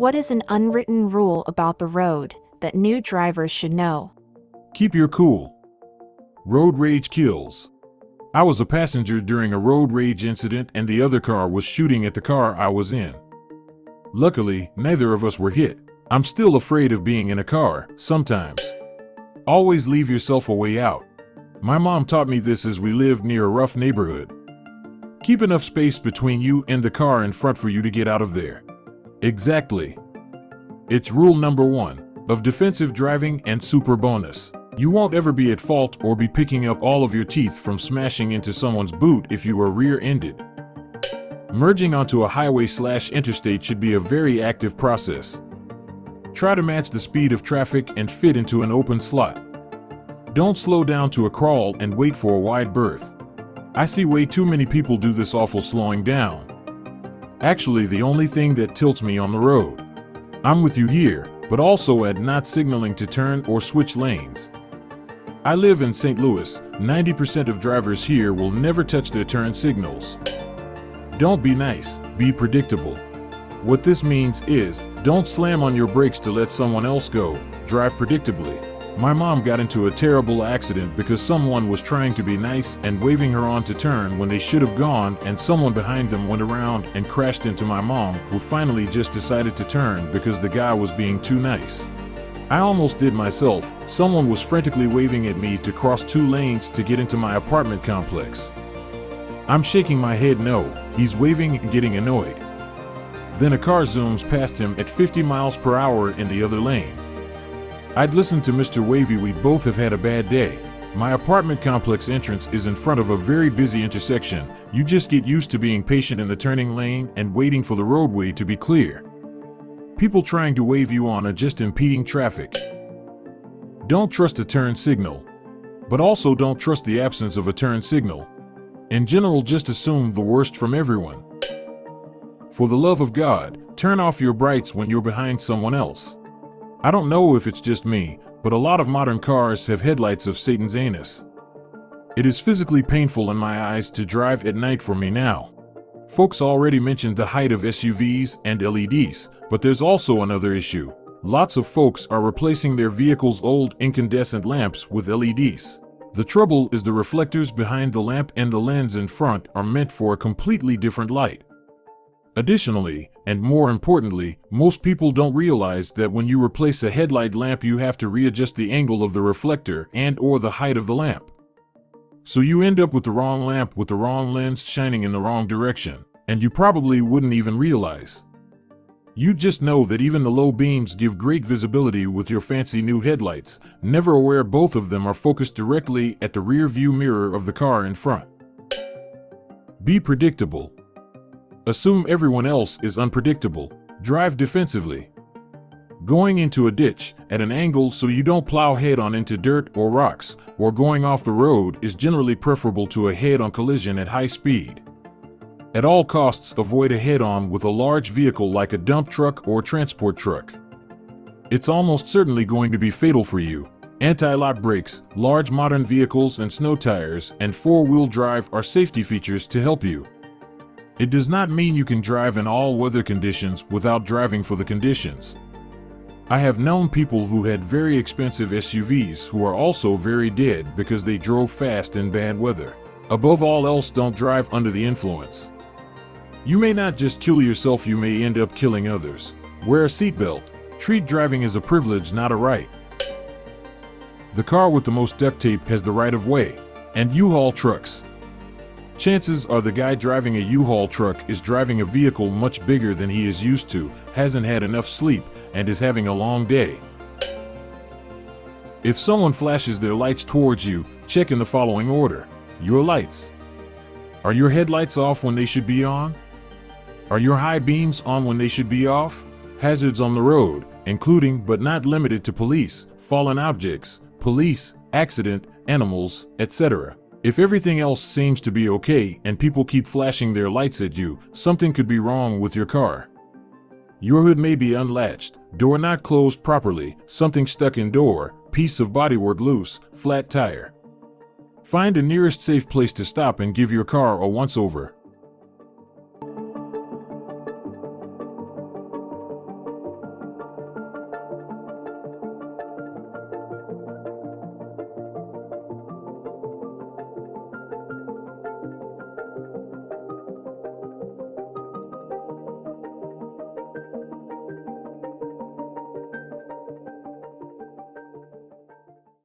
What is an unwritten rule about the road that new drivers should know? Keep your cool. Road rage kills. I was a passenger during a road rage incident and the other car was shooting at the car I was in. Luckily, neither of us were hit. I'm still afraid of being in a car, sometimes. Always leave yourself a way out. My mom taught me this as we lived near a rough neighborhood. Keep enough space between you and the car in front for you to get out of there. Exactly. It's rule number 1 of defensive driving and super bonus. You won't ever be at fault or be picking up all of your teeth from smashing into someone's boot if you are rear-ended. Merging onto a highway/interstate should be a very active process. Try to match the speed of traffic and fit into an open slot. Don't slow down to a crawl and wait for a wide berth. I see way too many people do this awful slowing down. Actually, the only thing that tilts me on the road. I'm with you here, but also at not signaling to turn or switch lanes. I live in St. Louis. 90% of drivers here will never touch their turn signals. Don't be nice, be predictable. What this means is, don't slam on your brakes to let someone else go, drive predictably. My mom got into a terrible accident because someone was trying to be nice and waving her on to turn when they should have gone, and someone behind them went around and crashed into my mom, who finally just decided to turn because the guy was being too nice. I almost did myself. Someone was frantically waving at me to cross 2 lanes to get into my apartment complex. I'm shaking my head no, he's waving and getting annoyed. Then a car zooms past him at 50 miles per hour in the other lane. I'd listened to Mr. Wavy, we both have had a bad day. My apartment complex entrance is in front of a very busy intersection. You just get used to being patient in the turning lane and waiting for the roadway to be clear. People trying to wave you on are just impeding traffic. Don't trust a turn signal, but also don't trust the absence of a turn signal. In general, just assume the worst from everyone. For the love of God, turn off your brights when you're behind someone else. I don't know if it's just me, but a lot of modern cars have headlights of Satan's anus. It is physically painful in my eyes to drive at night for me now. Folks already mentioned the height of SUVs and LEDs, but there's also another issue. Lots of folks are replacing their vehicles' old incandescent lamps with LEDs. The trouble is the reflectors behind the lamp and the lens in front are meant for a completely different light. Additionally, and more importantly, most people don't realize that when you replace a headlight lamp you have to readjust the angle of the reflector and/or the height of the lamp. So you end up with the wrong lamp with the wrong lens shining in the wrong direction, and you probably wouldn't even realize. You just know that even the low beams give great visibility with your fancy new headlights, never aware both of them are focused directly at the rear view mirror of the car in front. Be predictable. Assume everyone else is unpredictable. Drive defensively. Going into a ditch at an angle so you don't plow head-on into dirt or rocks, or going off the road is generally preferable to a head-on collision at high speed. At all costs, avoid a head-on with a large vehicle like a dump truck or transport truck. It's almost certainly going to be fatal for you. Anti-lock brakes, large modern vehicles and snow tires, and 4-wheel drive are safety features to help you. It does not mean you can drive in all weather conditions without driving for the conditions. I have known people who had very expensive SUVs who are also very dead because they drove fast in bad weather. Above all else, don't drive under the influence. You may not just kill yourself, you may end up killing others. Wear a seatbelt. Treat driving as a privilege, not a right. The car with the most duct tape has the right of way. And U-Haul trucks. Chances are the guy driving a U-Haul truck is driving a vehicle much bigger than he is used to, hasn't had enough sleep, and is having a long day. If someone flashes their lights towards you, check in the following order. Your lights. Are your headlights off when they should be on? Are your high beams on when they should be off? Hazards on the road, including but not limited to police, fallen objects, police, accident, animals, etc. If everything else seems to be okay and people keep flashing their lights at you, something could be wrong with your car. Your hood may be unlatched, door not closed properly, something stuck in door, piece of bodywork loose, flat tire. Find the nearest safe place to stop and give your car a once-over.